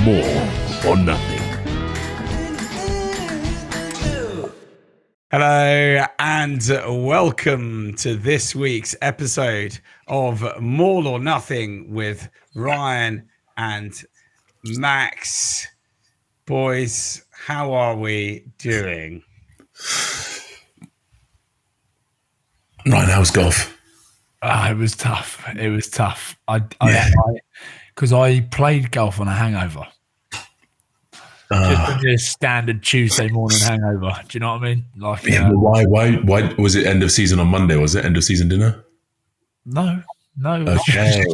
More or Nothing. Hello and welcome to this week's episode of More or Nothing with Ryan and Max. Boys, how are we doing? Right, how's golf? It was tough. Because I played golf on a hangover. Just a standard Tuesday morning hangover. Do you know what I mean? Like, but why was it end of season on Monday? Was it end of season dinner? No. Okay. Okay.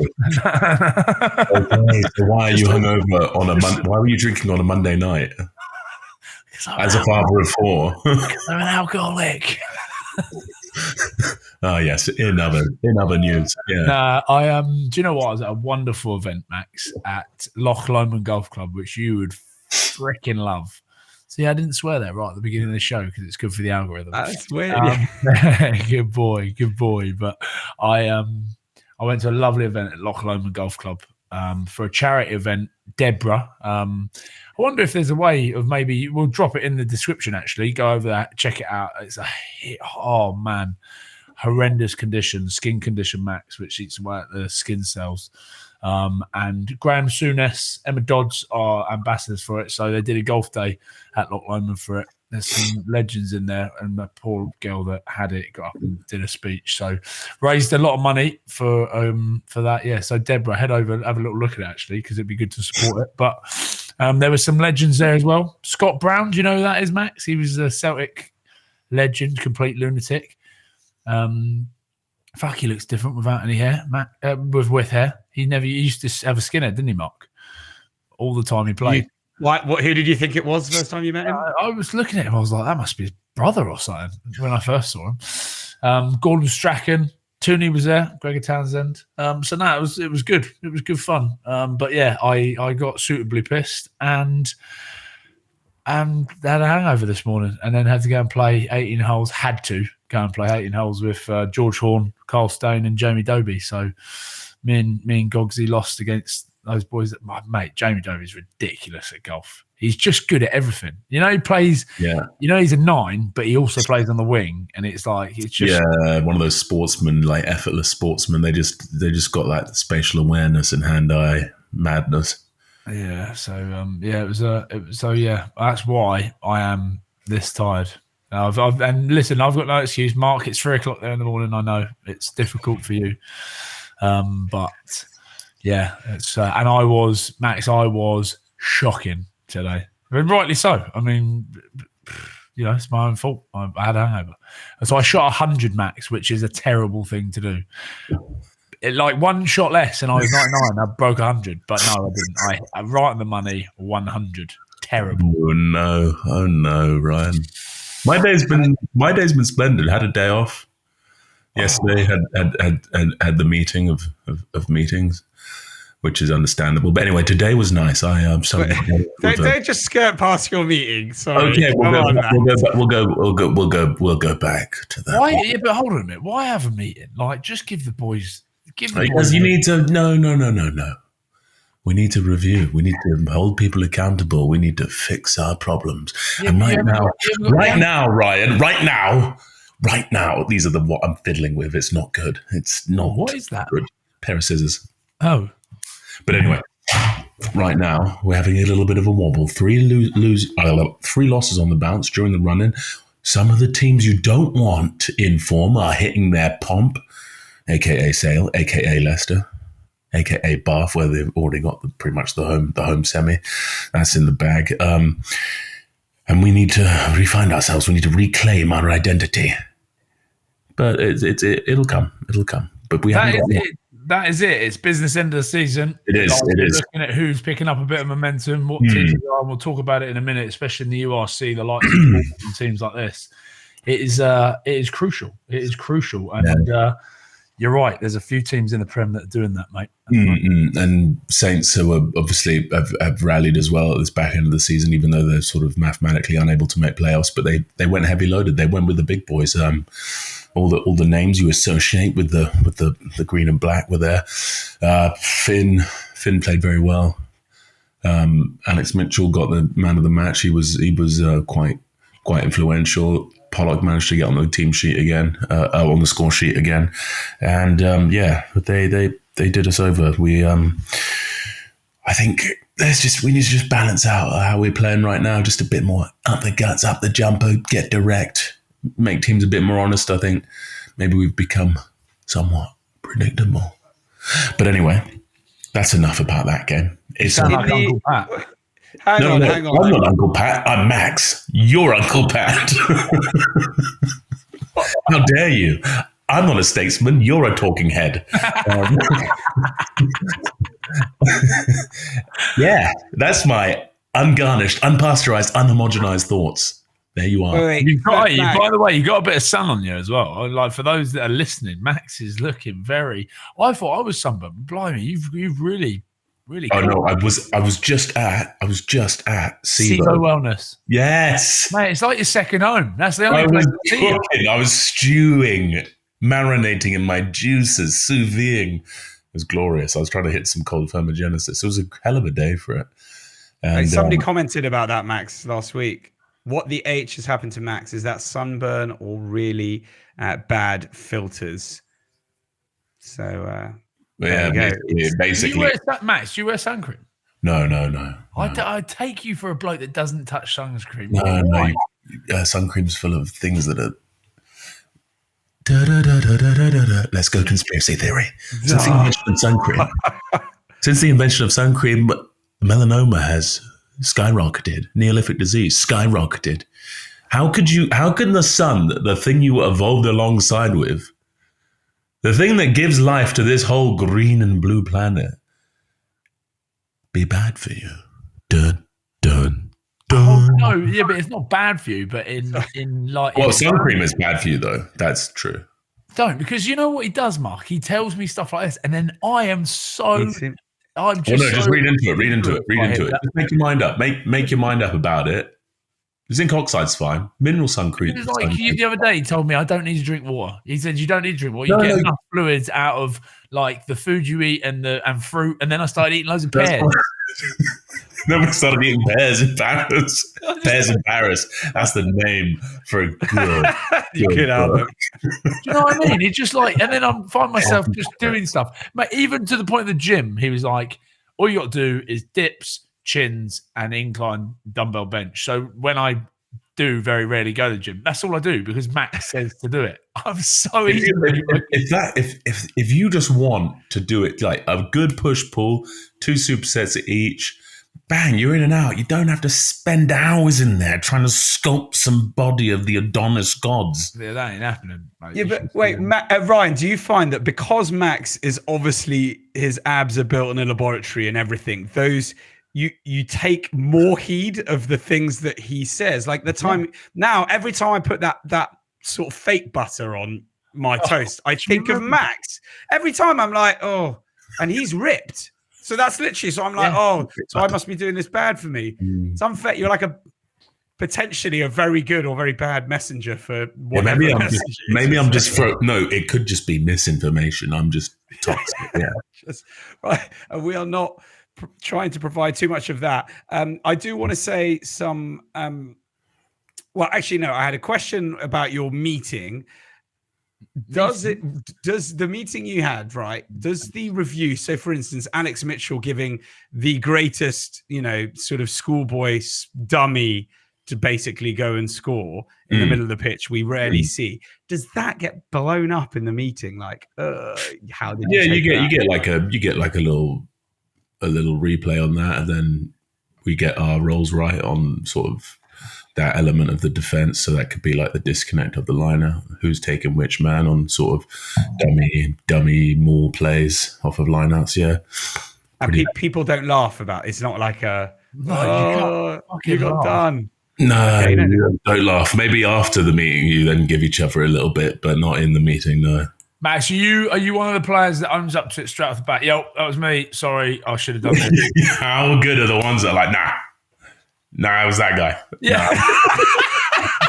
So why are you hungover on a Monday? Why were you drinking on a Monday night? As a father of four. I'm an alcoholic. Oh yes, in other news. Yeah. Do you know what? I was at a wonderful event, Max, at Loch Lomond Golf Club, which you would freaking love. See, I didn't swear there right at the beginning of the show because it's good for the algorithm. That's weird. Good boy. But I went to a lovely event at Loch Lomond Golf Club for a charity event. Deborah. I wonder if there's a way of maybe we'll drop it in the description. Actually, go over that, check it out. It's horrendous condition, skin condition, Max, which eats away at the skin cells. And Graham Souness, Emma Dodds are ambassadors for it. So they did a golf day at Loch Lomond for it. There's some legends in there, and the poor girl that had it got up and did a speech. So raised a lot of money for that. Yeah. So Deborah, head over and have a little look at it actually, because it'd be good to support it. But there were some legends there as well. Scott Brown, do you know who that is, Max? He was a Celtic legend, complete lunatic. He looks different without any hair. With hair, he used to have a skinhead, didn't he, Mark? All the time he played. Who did you think it was the first time you met him? I was looking at him. I was like, that must be his brother or something when I first saw him. Gordon Strachan, Tooney was there, Gregor Townsend. It was good. It was good fun. But yeah, I got suitably pissed and had a hangover this morning, and then had to go and play 18 holes. Had to go and play 18 holes with George Horn, Carl Stone, and Jamie Dobie. So me and Gogsy lost against those boys. Mate, Jamie Dobie's ridiculous at golf. He's just good at everything. You know, he plays. Yeah. You know, he's a 9, but he also plays on the wing, and it's just one of those sportsmen, like effortless sportsmen. They just got that spatial awareness and hand-eye madness. Yeah. So that's why I am this tired. And listen, I've got no excuse, Mark. It's 3:00 there in the morning. I know it's difficult for you, but yeah, it's and I was shocking today, and rightly so. I mean, you know, it's my own fault. I had a hangover, and so I shot 100, Max, which is a terrible thing to do. Like one shot less, and I was 99. I broke 100, but no, I didn't. I right on the money, 100. Terrible. Oh no, Ryan. My day's been splendid. Had a day off yesterday. Had the meeting of meetings, which is understandable. But anyway, today was nice. I am sorry. Don't just skirt past your meeting. Sorry. Okay, we'll go back to that. Why? Yeah, but hold on a minute. Why have a meeting? Like, just give the boys. Because you need to. No. We need to review. We need to hold people accountable. We need to fix our problems. Yeah, and right now, Ryan, these are what I'm fiddling with. It's not good. It's not. What is that? Good. Pair of scissors. Oh. But anyway, right now, we're having a little bit of a wobble. 3 losses on the bounce during the run-in. Some of the teams you don't want in form are hitting their pomp, a.k.a. Sale, a.k.a. Leicester, a.k.a. Bath, where they've already got pretty much the home semi. That's in the bag. And we need to refine ourselves. We need to reclaim our identity. But it'll come. It'll come. But we haven't got it. That is it. It's business end of the season. It is. Looking at who's picking up a bit of momentum, what teams are, and we'll talk about it in a minute, especially in the URC, the likes of teams like this. It is crucial. It is crucial. And you're right. There's a few teams in the Prem that are doing that, mate. And Saints, who are obviously have rallied as well at this back end of the season, even though they're sort of mathematically unable to make playoffs, but they went heavy loaded. They went with the big boys. All the names you associate with the green and black were there. Finn played very well. Alex Mitchell got the man of the match. He was quite influential. Pollock managed to get on the team sheet again, on the score sheet again, and they did us over. I think we need to just balance out how we're playing right now. Just a bit more up the guts, up the jumper, get direct, make teams a bit more honest. I think maybe we've become somewhat predictable. But anyway, that's enough about that game. It's like Uncle Pat. Hang on. I'm not Uncle Pat. I'm Max. You're Uncle Pat. How dare you? I'm not a statesman. You're a talking head. Yeah, that's my ungarnished, unpasteurized, unhomogenized thoughts. There you are. By the way, you got a bit of sun on you as well. Like, for those that are listening, Max is looking very. I thought I was sunburned. Blimey, you've really. Oh no, I was just at SIBO Wellness. Yes, mate, it's like your second home. That's the only place to see it. I was stewing, marinating in my juices, sous videing. It was glorious. I was trying to hit some cold thermogenesis. It was a hell of a day for it. And somebody commented about that, Max, last week. What the H has happened to Max? Is that sunburn or really bad filters? So. Yeah, basically. Max, do you wear sun cream? No. I take you for a bloke that doesn't touch sunscreen. No. Sun cream's full of things that are. Let's go conspiracy theory. Since the invention of sun cream, melanoma has skyrocketed. Neolithic disease skyrocketed. How can the sun, the thing you evolved alongside with, the thing that gives life to this whole green and blue planet, be bad for you? Dun, dun, dun. Oh, no, yeah, but it's not bad for you. But in like, well, sun cream is bad for you, though. That's true. Don't, because you know what he does, Mark. He tells me stuff like this, and then I am so. Just read into it. Just make your mind up. Make your mind up about it. Zinc oxide's fine. Mineral sun cream. It was like the other day, he told me I don't need to drink water. He said, you don't need to drink water. You get enough fluids out of like the food you eat and fruit. And then I started eating loads of pears. Then we started eating pears in Paris. Pears in Paris. That's the name for a good. You could have it. Do you know what I mean? It's just like, and then I find myself just doing stuff. But even to the point of the gym, he was like, all you got to do is dips, chins, and incline dumbbell bench. So when I do very rarely go to the gym, that's all I do because Max says to do it. I'm so easy. If you just want to do it like a good push pull, 2 supersets each, bang, you're in and out. You don't have to spend hours in there trying to sculpt some body of the Adonis gods. Yeah, that ain't happening. Yeah, but wait, Ryan, do you find that because Max is obviously, his abs are built in a laboratory and everything, those you take more heed of the things that he says? Like the time now, every time I put that sort of fake butter on my toast, I think of Max. Every time I'm like, oh, and he's ripped. So that's literally, so I'm like, oh, so I must be doing this bad for me. It's unfair. You're like potentially a very good or very bad messenger for whatever. Yeah, it could just be misinformation. I'm just toxic. Yeah. Right. And we are not trying to provide too much of that. I do want to say some, well, actually, no, I had a question about your meeting. Does the meeting you had, right? Does the review, so for instance, Alex Mitchell giving the greatest, sort of schoolboy dummy to basically go and score in the middle of the pitch, we rarely see. Does that get blown up in the meeting? Like, how did you get like a little replay on that, and then we get our roles right on sort of that element of the defense. So that could be like the disconnect of the liner, who's taking which man on sort of dummy maul plays off of lineouts. Yeah. And people don't laugh about it. It's not like you got done. No, okay, don't laugh. Maybe after the meeting, you then give each other a little bit, but not in the meeting. No. Max, are you one of the players that owns up to it straight off the bat? Yo, that was me. Sorry, I should have done it. How good are the ones that are like, nah, it was that guy. Yeah.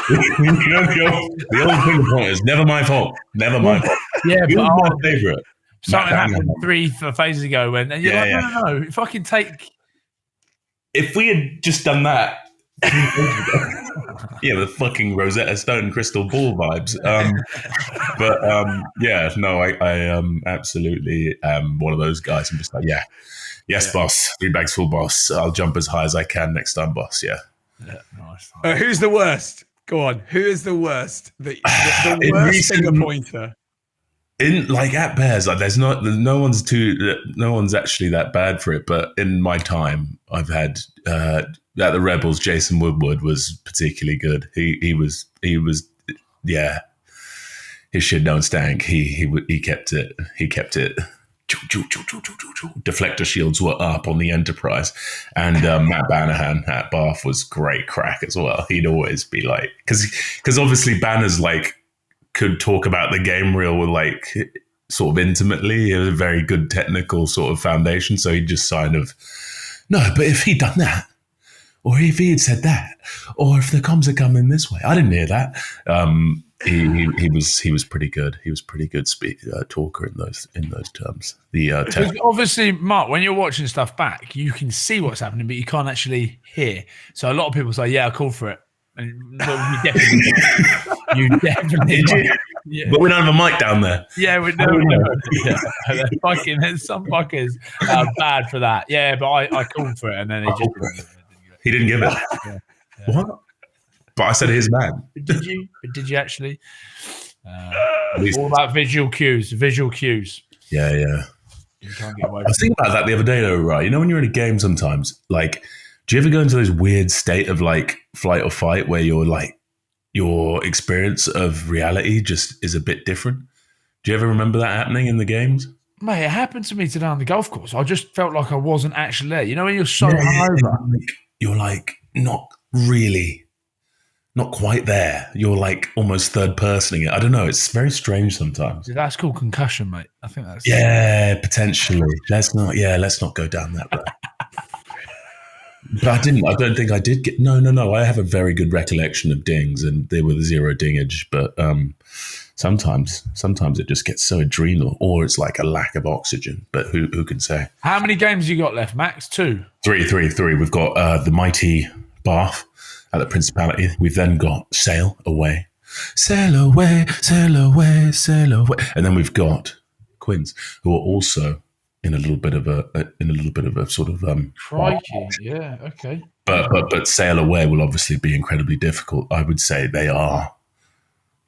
The old finger point is never my fault. Never my fault. Yeah, but my favourite. Something happened 3 phases ago when, and you're no, fucking take. if we had just done that, yeah, the fucking Rosetta Stone crystal ball vibes. Yeah, no, I absolutely am one of those guys. I'm just like, yeah, yes, boss, 3 bags full, boss. I'll jump as high as I can next time, boss. Yeah. Nice. Who's the worst? Go on. Who is the worst? The worst finger pointer. In like at Bears, like no one's actually that bad for it. But in my time, I've had at the Rebels, Jason Woodward was particularly good. He was yeah. His shit don't stank. He kept it. He kept it. Deflector shields were up on the Enterprise, and Matt Banahan at Bath was great crack as well. He'd always be like, because obviously Banner's like could talk about the game reel with like sort of intimately. He has a very good technical sort of foundation, so he just kind of no. But if he'd done that, or if he had said that, or if the comms had come in this way, I didn't hear that. He was pretty good. He was pretty good talker in those terms. Obviously, Mark, when you're watching stuff back, you can see what's happening, but you can't actually hear. So a lot of people say, "Yeah, I called for it," and well, you definitely did. Yeah. But we don't have a mic down there. Yeah, we don't. There's some fuckers bad for that. Yeah, but I called for it, and then he didn't give it. Yeah. What? But I said his man. Did you? Did you actually? All about visual cues. Yeah. You can't get away I was thinking about that the other day, though, right? You know, when you're in a game sometimes, like, do you ever go into those weird state of, like, flight or fight where you're, like, your experience of reality just is a bit different? Do you ever remember that happening in the games? Mate, it happened to me today on the golf course. I just felt like I wasn't actually there. You know, when you're so hungover. You're, like, not quite there. You're like almost third personing it. I don't know. It's very strange sometimes. That's called concussion, mate. I think that's potentially. Let's not go down that road. But I don't think I did get. No. I have a very good recollection of dings, and they were 0 dingage. But sometimes it just gets so adrenal, or it's like a lack of oxygen. But who can say? How many games you got left, Max? 2. 3. We've got the mighty Bath at the Principality. We've then got Sail away. And then we've got Quins, who are also in a little bit of a sort of crikey, yeah, okay. But Sail away will obviously be incredibly difficult. I would say they are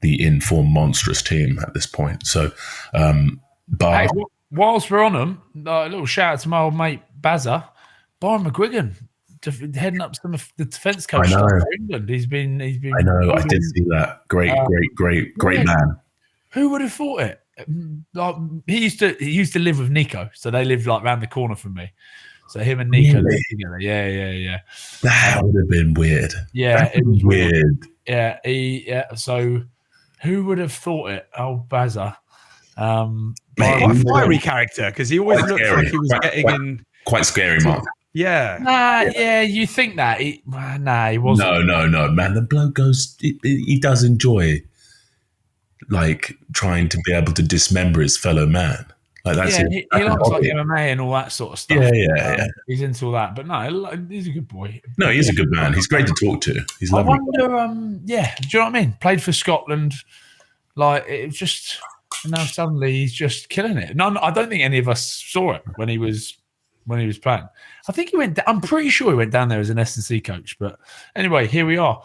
the in-form monstrous team at this point. So hey, whilst we're on them, a little shout out to my old mate Bazza, Byron McGuigan, heading up some of the defence coach for England. He's been. I know. I did see that. Great man. Who would have thought it? Like, he used to live with Nico, so they lived like around the corner from me. So him and Nico lived together. Yeah. That would have been weird. Yeah, it was weird. Yeah. So who would have thought it? Oh, Bazza. Quite a fiery character because he always looked like he was getting in. Quite scary, Mark. Yeah. You think that? He wasn't. No, man. The bloke goes. He does enjoy, like, trying to be able to dismember his fellow man. Like that's he likes like MMA and all that sort of stuff. Yeah. He's into all that, but no, he's a good boy. No, he's a good man. He's great to talk to. He's lovely. I wonder, do you know what I mean? Played for Scotland, like it was just. And now suddenly he's just killing it. No, I don't think any of us saw it when he was playing. I think he went. I'm pretty sure he went down there as an S&C coach. But anyway, here we are.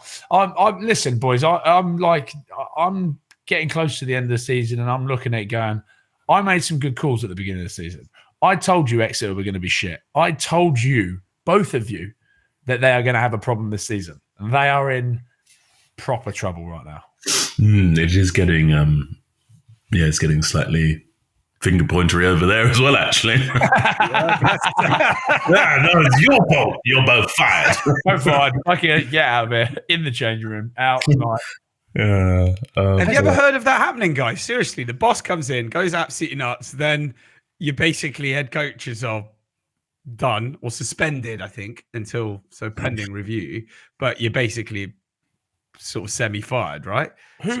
Listen, boys. I'm getting close to the end of the season, and I'm looking at it going. I made some good calls at the beginning of the season. I told you Exeter were going to be shit. I told you, both of you, that they are going to have a problem this season, and they are in proper trouble right now. It is getting. It's getting slightly finger pointery over there as well, actually. No, it's your fault. You're both fired. Both fired. Okay, get out of here. In the changing room. Out tonight. Have you ever heard of that happening, guys? Seriously, the boss comes in, goes absolutely nuts. Then you basically head coaches are done or suspended, I think, until pending review. But you're basically sort of semi-fired, right? Who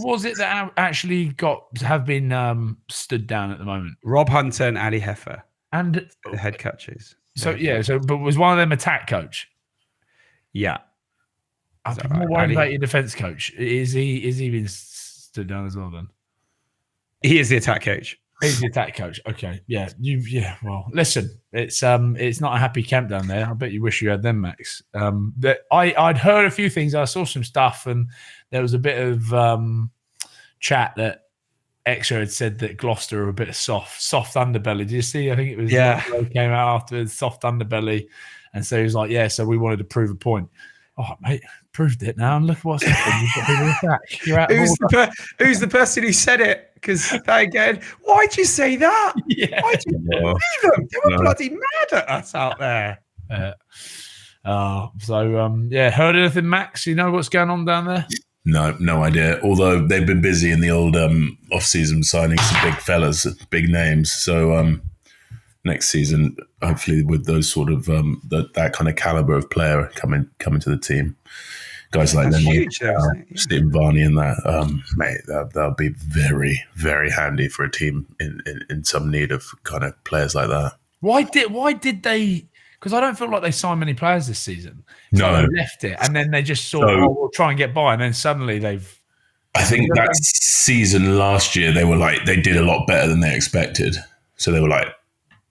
was it that actually have been stood down at the moment? Rob Hunter and Ali Heffer, and the head coaches. But was one of them attack coach? Yeah. I'm more worried about your defence coach. Is he been stood down as well then? He is the attack coach. He's the attack coach. Okay. Yeah. Well, listen, it's not a happy camp down there. I bet you wish you had them, Max. I'd heard a few things. I saw some stuff, and there was a bit of chat that Exeter had said that Gloucester are a bit of soft underbelly. Did you see? I think it was came out afterwards, soft underbelly, and so he was like, so we wanted to prove a point. Oh, mate, proved it now, and look what's happened. You've got people attack. You're out. Who's the person who said it? Because they again, why'd you say that? Yeah. Why'd you believe them? They were bloody mad at us out there. Heard anything, Max? You know what's going on down there? No idea. Although they've been busy in the old off-season signing some big fellas, big names. So next season, hopefully, with those sort of that kind of caliber of player coming to the team, guys like Stephen Varney and that, mate, that'll be very, very handy for a team in some need of kind of players like that. Why did they? Because I don't feel like they signed many players this season. So they left it, and then they just thought, we'll try and get by, and then suddenly they've. I think that season last year they did a lot better than they expected. So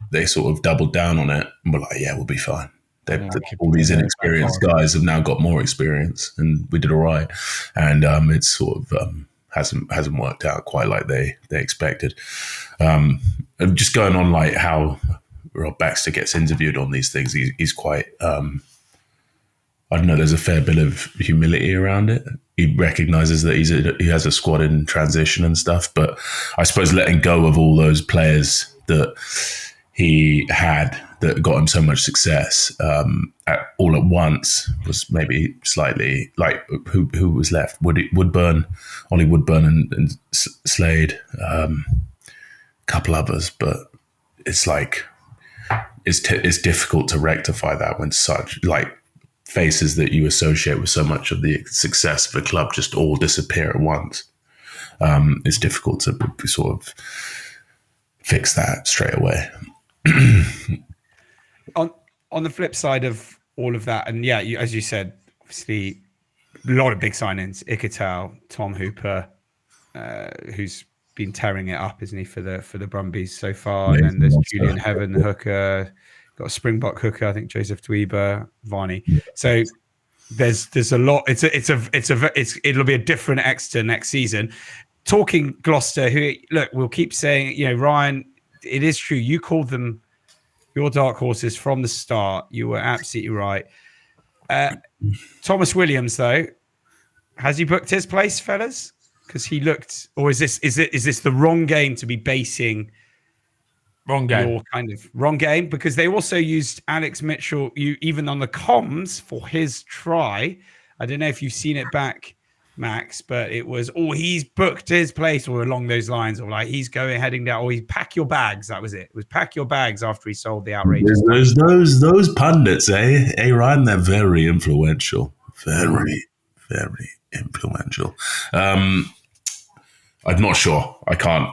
they sort of doubled down on it and were like, we'll be fine. All these inexperienced guys have now got more experience, and we did all right. And it's sort of hasn't worked out quite like they expected. Just going on like how Rob Baxter gets interviewed on these things, he's quite I don't know, there's a fair bit of humility around it. He recognises that he has a squad in transition and stuff, but I suppose letting go of all those players that he had that got him so much success all at once was maybe slightly like who was left? Ollie Woodburn and Slade, a couple others, but it's like it's difficult to rectify that when such like faces that you associate with so much of the success of a club just all disappear at once. It's difficult to sort of fix that straight away. On the flip side of all of that, and as you said, obviously a lot of big signings. Iketal, Tom Hooper, who's been tearing it up, isn't he, for the Brumbies so far? And then there's Julian Heaven, the hooker, got a Springbok hooker, I think Joseph Dweeber, Varney. So there's a lot. It'll be a different Exeter next season. Talking Gloucester, who we'll keep saying, Ryan, it is true. You called them your dark horses from the start. You were absolutely right. Tomos Williams, though, has he booked his place, fellas? Because he looked, or is this the wrong game to be basing? Wrong game. Your kind of wrong game, because they also used Alex Mitchell, even on the comms for his try. I don't know if you've seen it back, Max, but it was, he's booked his place, or along those lines, or like he's heading down, or he's pack your bags. That was it. It was pack your bags after he sold the outrageous. Those pundits, Ryan, they're very influential. Very, very influential. I'm not sure. I can't.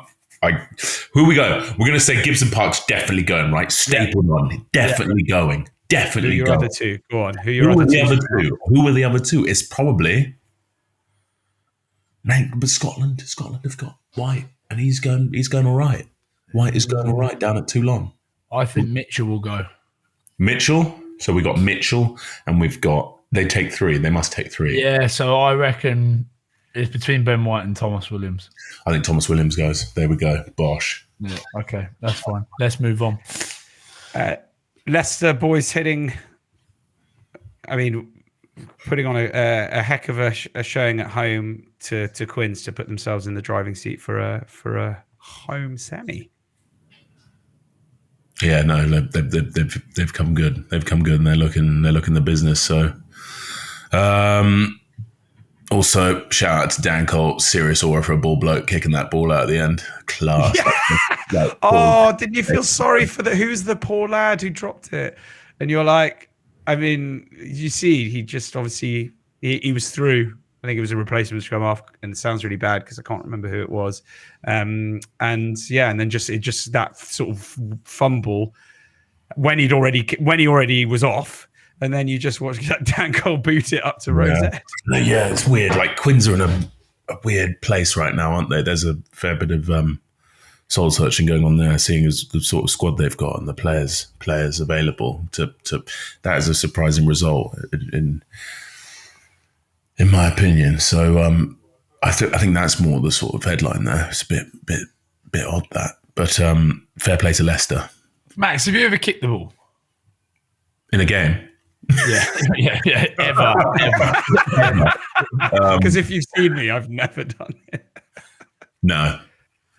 Who we go? We're going to say Gibson Park's definitely going, right? Stapled on. Definitely going. Definitely going. Who are your other two? Go on. Who are the other two? It's probably... Man, but Scotland have got White, and he's going all right. White is going all right down at Toulon. I think Mitchell will go. Mitchell? So we got Mitchell, and they take three. They must take three. Yeah, so I reckon it's between Ben White and Tomos Williams. I think Tomos Williams goes. There we go. Bosh. Yeah, okay, that's fine. Let's move on. Leicester boys hitting... putting on a heck of a showing at home to Quins to put themselves in the driving seat for a home semi. Yeah, no, they've come good. They've come good, and they're looking the business. So, also shout out to Dan Cole, serious aura for a ball bloke kicking that ball out at the end. Class. Yeah. Didn't you feel sorry for who's the poor lad who dropped it? And you're like. You see, he just obviously he was through. I think it was a replacement scrum off, and it sounds really bad because I can't remember who it was. And then just that sort of fumble. when he already was off, and then you just watch Dan Cole boot it up to Rosette. Yeah, it's weird. Like Quins are in a weird place right now, aren't they? There's a fair bit of soul searching going on there, seeing as the sort of squad they've got and the players available. To that is a surprising result in my opinion. So I think that's more the sort of headline there. It's a bit odd that, but fair play to Leicester. Max, have you ever kicked the ball in a game? Yeah, ever. Because if you've seen me, I've never done it. No.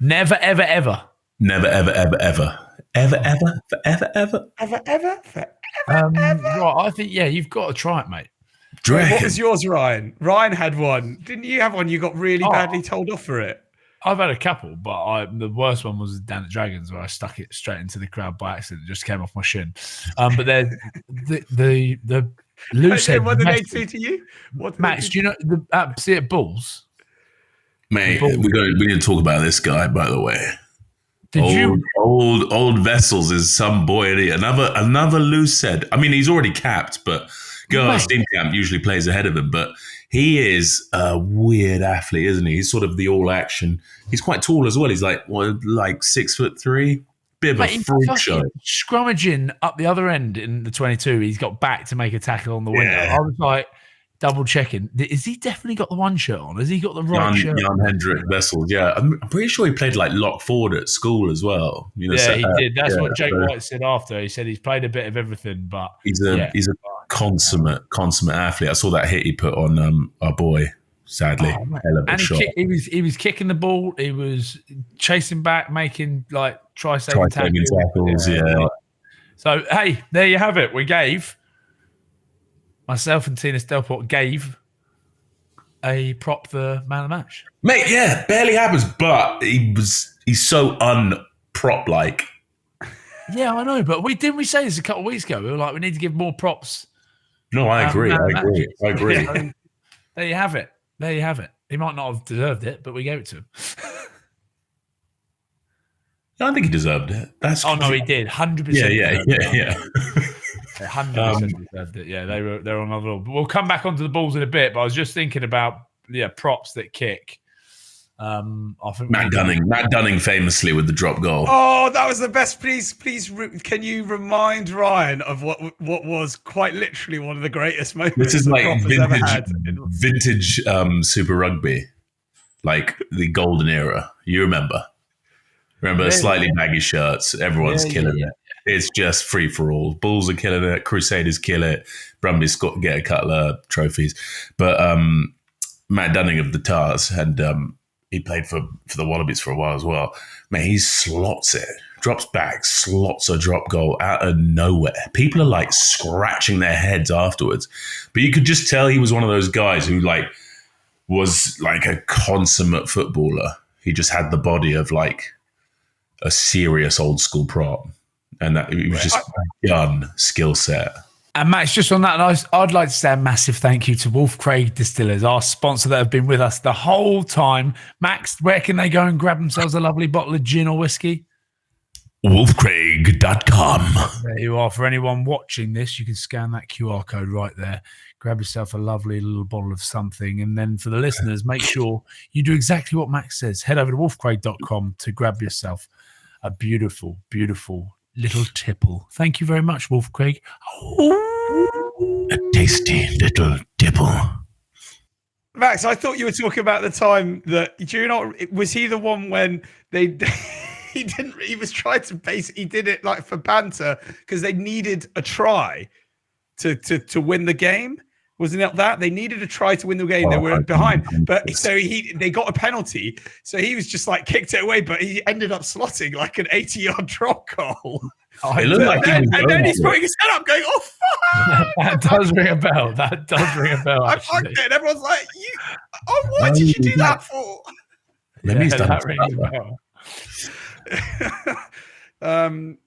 Never, ever, ever. Never, ever, ever, ever. Ever, ever, forever, ever. Ever, ever, forever, Right, I think, you've got to try it, mate. What was yours, Ryan? Ryan had one. Didn't you have one? You got really badly told off for it. I've had a couple, but the worst one was down at Dragons, where I stuck it straight into the crowd by accident. It just came off my shin. But then the loose head. What did they do to you? Max, do you know see at Bulls? Mate, we need to talk about this guy, by the way. Did old Vessels is some boy. Another loose head. I mean, he's already capped, but Girls Team Camp usually plays ahead of him. But he is a weird athlete, isn't he? He's sort of the all action. He's quite tall as well. He's like 6'3". Bit of a freak show. Scrummaging up the other end in the 22. He's got back to make a tackle on the winger. Yeah. I was like, double checking. Is he definitely got the one shirt on? Has he got the right shirt? Jan Hendrik Vessels, yeah. I'm pretty sure he played like lock forward at school as well. He did. That's what Jake White said after. He said he's played a bit of everything, but he's a consummate athlete. I saw that hit he put on our boy. Sadly, he was kicking the ball. He was chasing back, making like try-saving tackles. Yeah. So hey, there you have it. We gave. Myself and Tina Stelport gave a prop the man of the match. Mate, yeah, barely happens, but he's so un-prop-like. Yeah, I know, but we say this a couple of weeks ago. We were like, we need to give more props. No, I agree. I agree. So, there you have it. He might not have deserved it, but we gave it to him. I think he deserved it. No, he did. 100%. Yeah. 100% deserved it. Yeah, they're on another level. But we'll come back onto the balls in a bit. But I was just thinking about props that kick. I think Matt Dunning famously with the drop goal. Oh, that was the best. Please, can you remind Ryan of what was quite literally one of the greatest moments this is like vintage Super Rugby, like the golden era. You remember slightly baggy shirts. Everyone's killing it. It's just free for all. Bulls are killing it. Crusaders kill it. Brumbies get a couple of trophies. But Matt Dunning of the Tars, and he played for the Wallabies for a while as well. Man, he slots it. Drops back, slots a drop goal out of nowhere. People are like scratching their heads afterwards. But you could just tell he was one of those guys who was like a consummate footballer. He just had the body of like a serious old school prop. And that it was just a gun skill set. And Max, just on that, I'd like to say a massive thank you to Wolf Craig Distillers, our sponsor that have been with us the whole time. Max, where can they go and grab themselves a lovely bottle of gin or whiskey? wolfcraig.com. There you are. For anyone watching this, you can scan that QR code right there. Grab yourself a lovely little bottle of something. And then for the listeners, make sure you do exactly what Max says. Head over to wolfcraig.com to grab yourself a beautiful, beautiful little tipple. Thank you very much, Wolf Craig. A tasty little tipple. Max, I thought you were talking about the time that, was he the one when he was trying to he did it like for banter because they needed a try to win the game. Wasn't it that? They needed a try to win the game. They were behind. But so they got a penalty. So he was just like kicked it away, but he ended up slotting like an 80-yard drop goal. It looked like and then he's putting his head up going, oh, fuck! That does ring a bell. I fucked it. And everyone's like, what did you do that for? Maybe he's done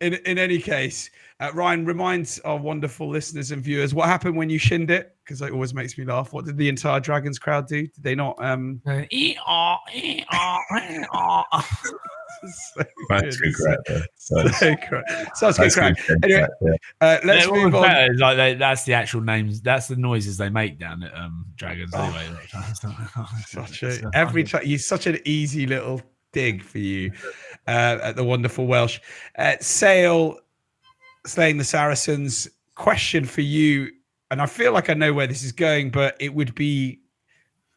in any case, Ryan, reminds our wonderful listeners and viewers what happened when you shinned it. because it always makes me laugh. What did the entire Dragons crowd do? Did they not? That's good crack. So correct. Such good crack. Anyway, let's move on. Like that's the actual names. That's the noises they make down at Dragons. Anyway, You're such an easy little dig for you at the wonderful Welsh. Sale slaying the Saracens. Question for you, and I feel like I know where this is going, but it would be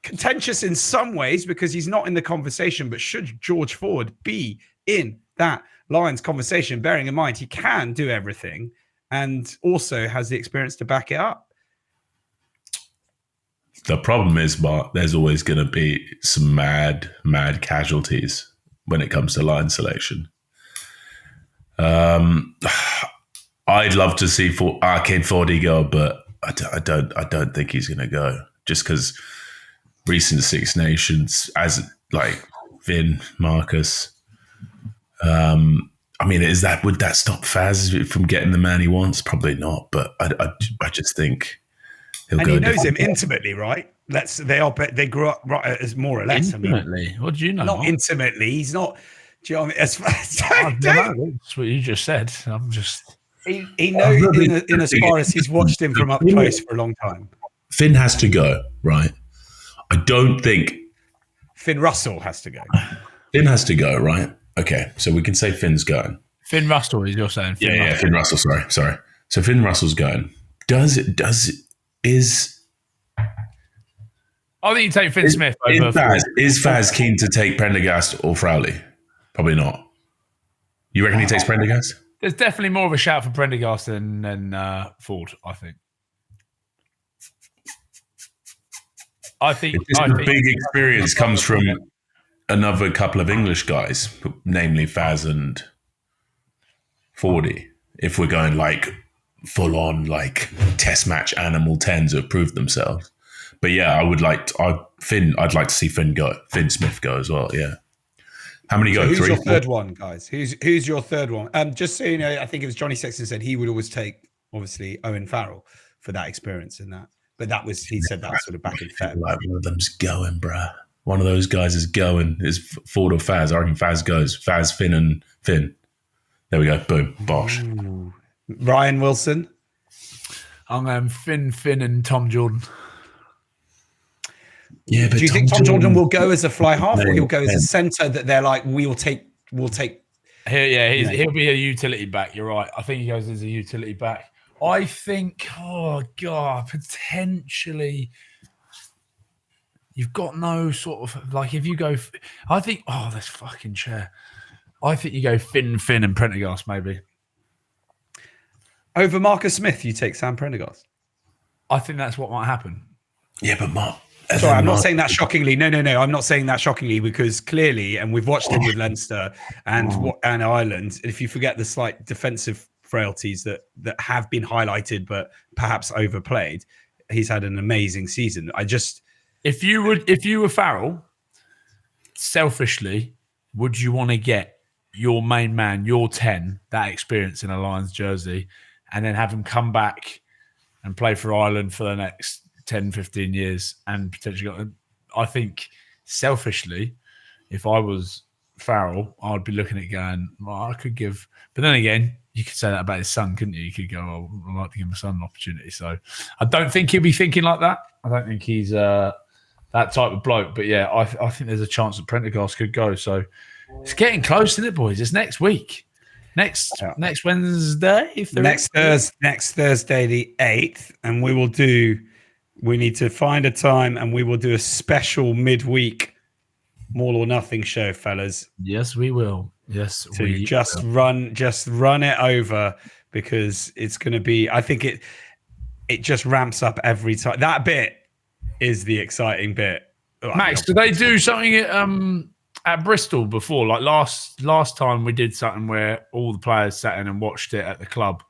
contentious in some ways because he's not in the conversation. But should George Ford be in that Lions conversation, bearing in mind he can do everything and also has the experience to back it up? The problem is, Mark, there's always going to be some mad casualties when it comes to line selection. I'd love to see Arcade 4D go, but I don't think he's going to go just because recent Six Nations, as like Finn, Marcus. I mean, would that stop Faz from getting the man he wants? Probably not, but I just think he'll go. And he knows him intimately, right? They grew up right as more or less. Intimately, I mean, what do you know? Not intimately. He's not. Do you know what I mean? That's what you just said. I'm just. He knows in as far as he's watched him from up close for a long time. Finn has to go, right? I don't think Finn Russell has to go. Finn has to go, right? Okay, so we can say Finn's going. Finn Russell, is you're saying? Finn Russell. Sorry. So Finn Russell's going. I think you take Finn Smith over. Is Faz keen to take Prendergast or Frowley? Probably not. You reckon he takes Prendergast? There's definitely more of a shout for Prendergast than Ford, I think. I think big experience comes from another couple of English guys, namely Faz and Fordy. If we're going like full on like test match animal 10s who have proved themselves. But yeah, I'd like to see Finn go. Finn Smith go as well, yeah. How many go? So who's 3? your third one, guys? Who's your third one? Just so you know, I think it was Johnny Sexton said he would always take, obviously, Owen Farrell for that experience in that. But he said that sort of back in Feb. Like one of them's going, bruh. One of those guys is going. Is Ford or Faz? I reckon Faz goes. Faz, Finn, and Finn. There we go. Boom. Bosh. Ooh. Ryan Wilson. I'm going Finn, and Tom Jordan. Yeah, but do you think Tom Jordan will go as a fly half, or he'll go as a centre that they're like, we'll take? He'll be a utility back. You're right. I think he goes as a utility back. I think, potentially, you've got no sort of like if you go. I think, this fucking chair. I think you go Finn, and Prendergast maybe over Marcus Smith. You take Sam Prendergast. I think that's what might happen. Yeah, but Mark. Sorry, I'm not saying that shockingly. No. I'm not saying that shockingly because clearly, and we've watched him with Leinster and Ireland. If you forget the slight defensive frailties that have been highlighted but perhaps overplayed, he's had an amazing season. If you were Farrell, selfishly, would you want to get your main man, your 10, that experience in a Lions jersey, and then have him come back and play for Ireland for the next 10, 15 years and potentially I think selfishly, if I was Farrell, I'd be looking at going, well, I could give, but then again, you could say that about his son, couldn't you? You could go, I'd like to give my son an opportunity. So I don't think he'll be thinking like that. I don't think he's that type of bloke. But yeah, I think there's a chance that Prendergast could go. So it's getting close, isn't it, boys? It's next week. Next Wednesday? Next Thursday, the 8th. And we need to find a time and we will do a special midweek All or Nothing show, fellas. Yes, we will. Yes, we just run it over because it's going to be. I think it just ramps up every time. That bit is the exciting bit. Max, did they do something at Bristol before? Like last time we did something where all the players sat in and watched it at the club.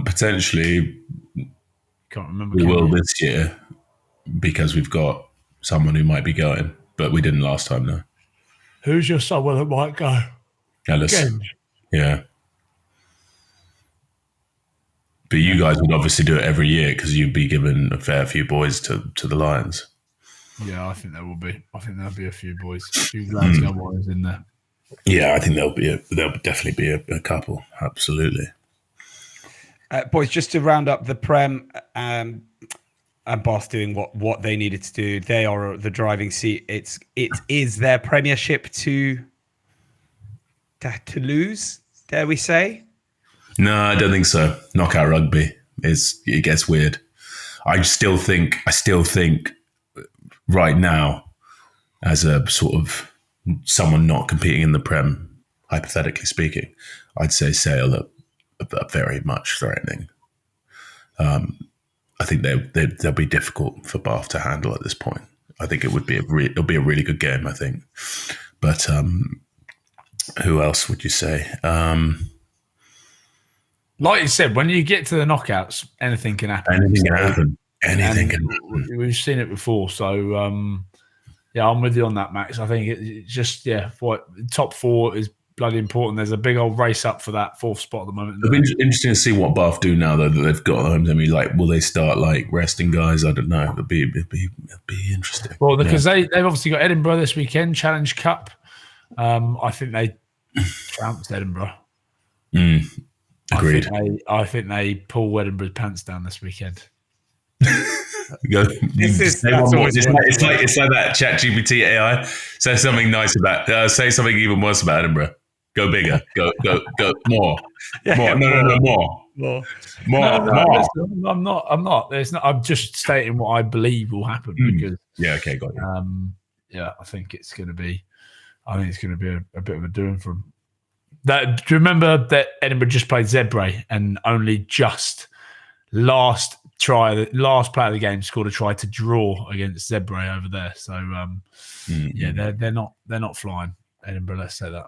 Potentially, can't remember. We will this year because we've got someone who might be going, but we didn't last time. No. Who's your someone that might go? Ellis. Yeah. But you guys would obviously do it every year because you'd be given a fair few boys to the Lions. Yeah, I think there will be. I think there'll be a few boys, a few Glasgow boys in there. Yeah, I think there'll definitely be a couple. Absolutely. Boys, just to round up the Prem, and Bath doing what they needed to do. They are the driving seat. It is their Premiership to Toulouse, dare we say? No, I don't think so. Knockout rugby it gets weird. I still think right now, as a sort of someone not competing in the Prem, hypothetically speaking, I'd say Sale are very much threatening. I think they'll be difficult for Bath to handle at this point. I think it'll be a really good game, I think. But who else would you say? Like you said, when you get to the knockouts, anything can happen. Anything can happen. We've seen it before. So, yeah, I'm with you on that, Max. I think it's just, top 4 is bloody important. There's a big old race up for that 4th spot at the moment. It'll be interesting to see what Bath do now, though, that they've got homes. I mean, will they start, resting guys? I don't know. It'll be interesting. Well, because they've obviously got Edinburgh this weekend, Challenge Cup. I think they trounced Edinburgh. Agreed. I think they pull Edinburgh's pants down this weekend. It's like that ChatGPT AI. Say something nice about. Say something even worse about Edinburgh. Go bigger. Go more. More. No, more. I'm not. I'm just stating what I believe will happen because. Yeah. Okay. Got you. I think it's going to be. I think it's going to be a bit of a doing for them. Do you remember that Edinburgh just played Zebre and only just last player of the game scored a try to draw against Zebre over there. So they're not flying, Edinburgh. Let's say that.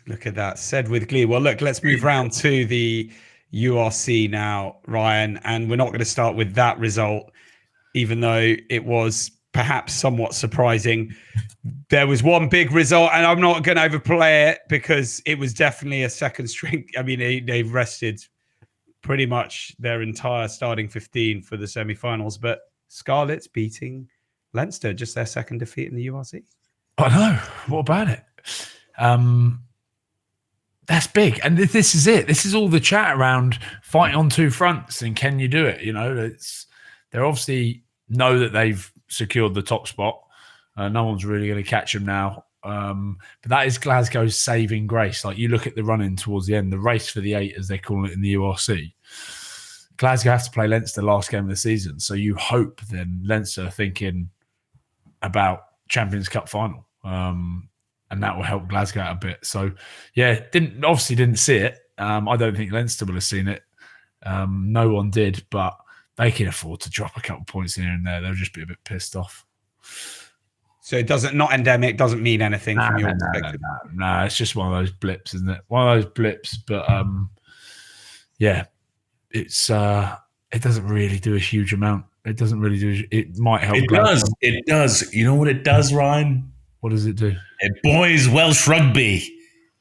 Look at that, said with glee. Well, look, let's move round to the URC now, Ryan, and we're not going to start with that result, even though it was perhaps somewhat surprising. There was one big result, and I'm not going to overplay it because it was definitely a second string. I mean, they've rested pretty much their entire starting 15 for the semi-finals, but Scarlets beating Leinster, just their second defeat in the URC. I know. What about it? That's big. And this is it. This is all the chat around fighting on two fronts and can you do it? You know, they obviously know that they've secured the top spot. No one's really going to catch them now. But that is Glasgow's saving grace. Like you look at the run-in towards the end, the race for the 8, as they call it in the URC. Glasgow have to play Leinster last game of the season. So you hope then Leinster are thinking about Champions Cup final. And that will help Glasgow out a bit. So, yeah, didn't see it. I don't think Leinster would have seen it. No one did, but they can afford to drop a couple of points here and there. They'll just be a bit pissed off. So it not endemic, doesn't mean anything from your perspective. No, it's just one of those blips, isn't it? One of those blips, but yeah, it's it doesn't really do a huge amount. It doesn't really do. It might help. It does. You know what it does, Ryan? What does it do? It buoys Welsh rugby.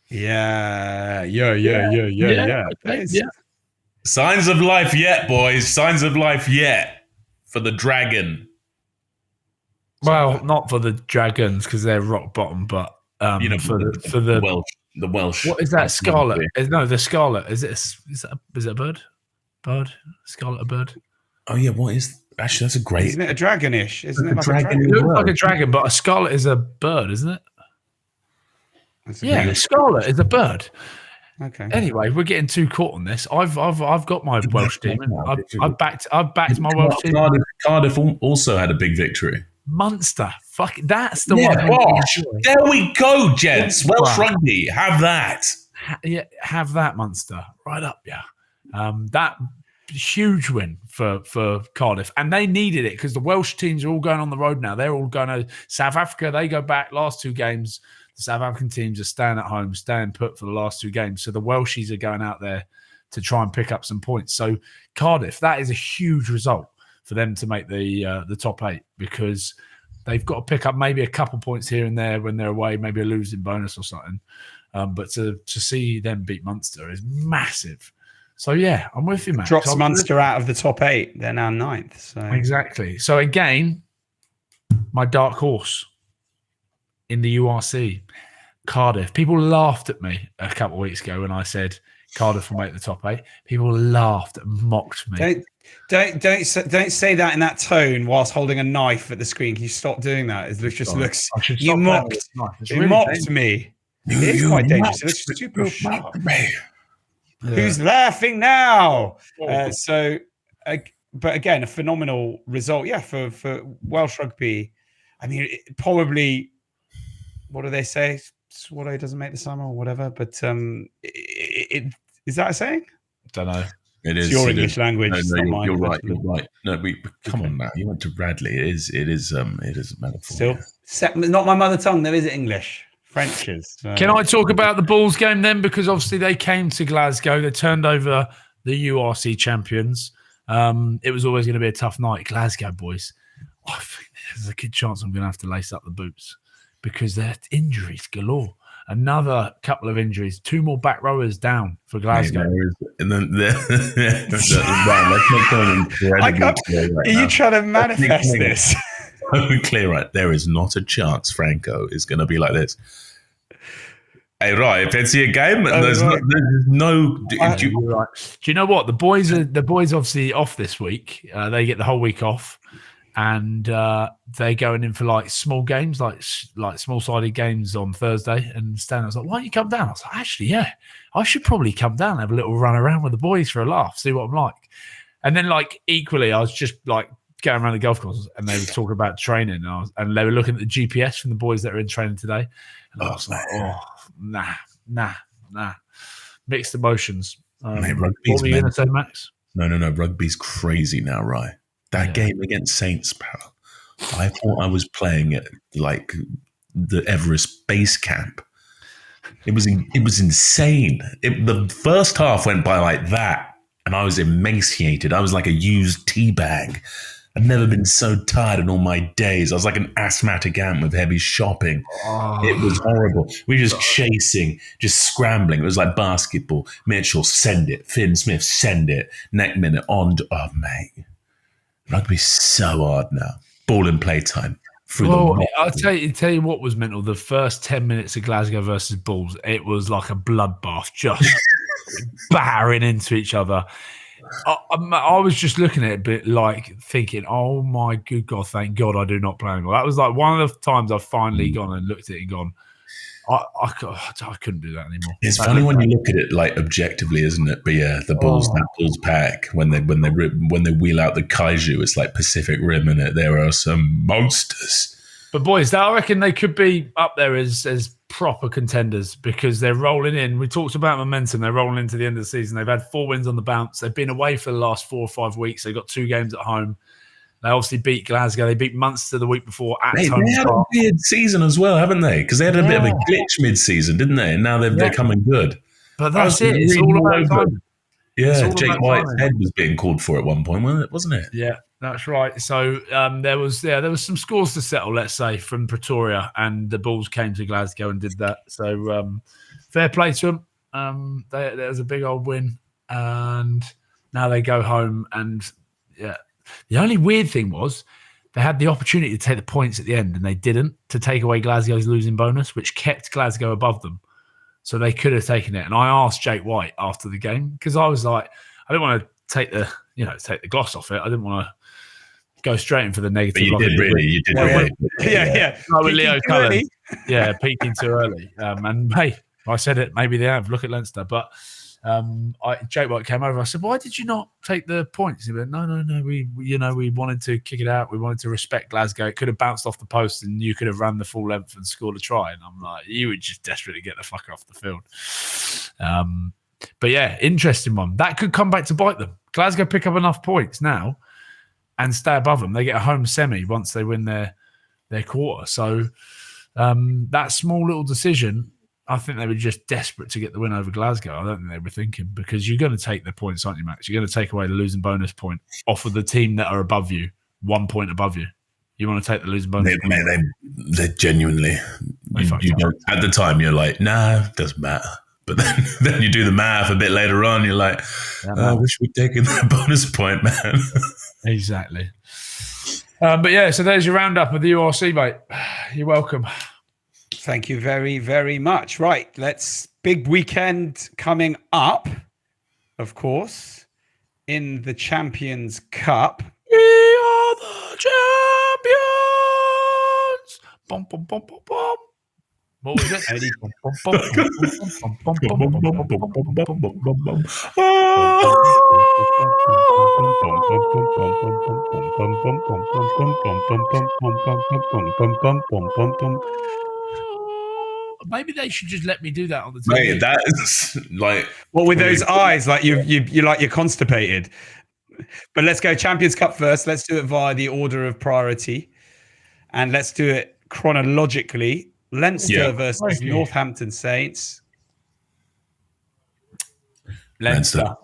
Yeah. Signs of life yet, boys. Signs of life yet for the Dragon. Well, not for the Dragons because they're rock bottom, but for the Welsh. What is that? Scarlet? No, the Scarlet. Is it a bird? Scarlet, a bird? Oh yeah. What is? Actually, that's a great. Isn't it a dragonish? Isn't it like dragon? a dragon? It looks like a dragon, but a scarlet is a bird, isn't it? Yeah, scarlet is a bird. Okay. Anyway, we're getting too caught on this. I've got my Welsh team. I've backed my Welsh team. Cardiff also had a big victory. Munster, fuck, that's the one. Gosh, there we go, gents. Welsh rugby, have that. Have that, Munster. Right up, yeah. That huge win for Cardiff, and they needed it because the Welsh teams are all going on the road now. They're all going to South Africa. They go back last 2 games. The South African teams are staying at home, staying put for the last 2 games. So the Welshies are going out there to try and pick up some points. So Cardiff, that is a huge result for them to make the top 8 because they've got to pick up maybe a couple points here and there when they're away, maybe a losing bonus or something. But to see them beat Munster is massive. So yeah, I'm with you, Max. Drops Munster out of the top 8. They're now 9th. So exactly. So again, my dark horse in the URC, Cardiff. People laughed at me a couple of weeks ago when I said Cardiff will make the top 8. People laughed and mocked me. Don't say that in that tone whilst holding a knife at the screen. Can you stop doing that? It just looks. You mocked. You mocked me. It is quite dangerous. It looks super sharp. Who's laughing now? But again, a phenomenal result. Yeah, for Welsh rugby. I mean, probably. What do they say? Swallow doesn't make the summer or whatever. But is that a saying? Don't know. It's your English language. No, you're right. You're right. No, come on now. You went to Bradley. It is a metaphor. Still, not my mother tongue. There is English. French is. Can I talk about the Bulls game then? Because obviously they came to Glasgow. They turned over the URC champions. It was always going to be a tough night. Glasgow boys. I think there's a good chance I'm going to have to lace up the boots because they're injuries galore. Another couple of injuries. 2 more back rowers down for Glasgow. And then are you trying to manifest this? Clear, right? There is not a chance Franco is going to be like this. Hey, right, fancy a game? There's no. Do you know what? The boys obviously off this week. They get the whole week off. And they're going in for like small games, like small-sided games on Thursday. And Stan was like, "Why don't you come down?" I was like, "Actually, yeah, I should probably come down and have a little run around with the boys for a laugh, see what I'm like." And then, like equally, I was just like going around the golf course, and they were talking about training, and they were looking at the GPS from the boys that are in training today, and I was like, "Oh, nah, mixed emotions." Mate, what were you going to say, Max? No, rugby's crazy now, right? That game against Saints, pal. I thought I was playing at like the Everest base camp. It was insane. The first half went by like that, and I was emaciated. I was like a used tea bag. I'd never been so tired in all my days. I was like an asthmatic ant with heavy shopping. It was horrible. We were just chasing, just scrambling. It was like basketball. Mitchell, send it. Finn Smith, send it. Next minute on. Oh, mate. Rugby's so hard now. Ball and play time. I'll tell you what was mental. The first 10 minutes of Glasgow versus Bulls, it was like a bloodbath, just battering into each other. I was just looking at it a bit like thinking, oh my good God, thank God I do not play anymore. That was like one of the times I've finally gone and looked at it and gone, I couldn't do that anymore. It's funny when you look at it like objectively, isn't it? But yeah, the Bulls, that Bulls pack, when they wheel out the kaiju, it's like Pacific Rim in it. There are some monsters. But boys, I reckon they could be up there as proper contenders because they're rolling in. We talked about momentum. They're rolling into the end of the season. They've had 4 wins on the bounce. They've been away for the last 4 or 5 weeks. They've got 2 games at home. They obviously beat Glasgow. They beat Munster the week before at home. They had a weird season as well, haven't they? Because they had a bit of a glitch mid-season, didn't they? And now they're coming good. But that's it. It's all about time. Yeah, Jake White's head was being called for at one point, wasn't it? Yeah, that's right. So there was some scores to settle, let's say, from Pretoria, and the Bulls came to Glasgow and did that. So fair play to them. There was a big old win, and now they go home and yeah. The only weird thing was they had the opportunity to take the points at the end and they didn't, to take away Glasgow's losing bonus, which kept Glasgow above them. So they could have taken it. And I asked Jake White after the game because I was like, I didn't want to take the gloss off it. I didn't want to go straight in for the negative. But you did really. Yeah. Like with Leo Cullen. Yeah, peaking too early. And hey, I said it, maybe they have. Look at Leinster. But Jake White came over. I said, "Why did you not take the points?" He went, "No. We wanted to kick it out. We wanted to respect Glasgow. It could have bounced off the post, and you could have run the full length and scored a try." And I'm like, "You would just desperately get the fucker off the field." But yeah, interesting one. That could come back to bite them. Glasgow pick up enough points now and stay above them. They get a home semi once they win their quarter. So that small little decision, I think they were just desperate to get the win over Glasgow. I don't think they were thinking, because you're going to take the points, aren't you, Max? You're going to take away the losing bonus point off of the team that are above you, 1 point above you. You want to take the losing bonus point? They genuinely. You don't, at the time, you're like, nah, doesn't matter. But then you do the math a bit later on. You're like, I wish we'd taken that bonus point, man. Exactly. But yeah, so there's your roundup of the URC, mate. You're welcome. Thank you very, very much. Right, big weekend coming up, of course, in the Champions Cup. We are the champions. Bum, bum, bum, bum, bum. What was it, Eddie? Maybe they should just let me do that on the TV. Mate, that is like what with those eyes, like you're constipated. But let's go Champions Cup first. Let's do it via the order of priority, and let's do it chronologically. Leinster versus Northampton Saints. Leinster.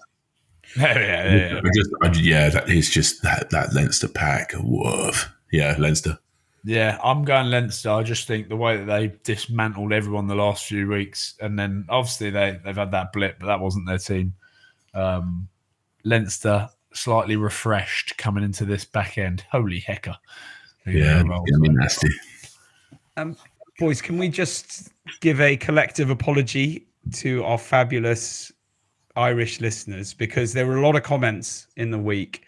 Yeah. That is just that Leinster pack. Whoa. Yeah, Leinster. Yeah, I'm going Leinster. I just think the way that they dismantled everyone the last few weeks, and then obviously they've had that blip, but that wasn't their team. Leinster slightly refreshed coming into this back end. Holy hecker. Yeah, it's going to be nasty. Boys, can we just give a collective apology to our fabulous Irish listeners, because there were a lot of comments in the week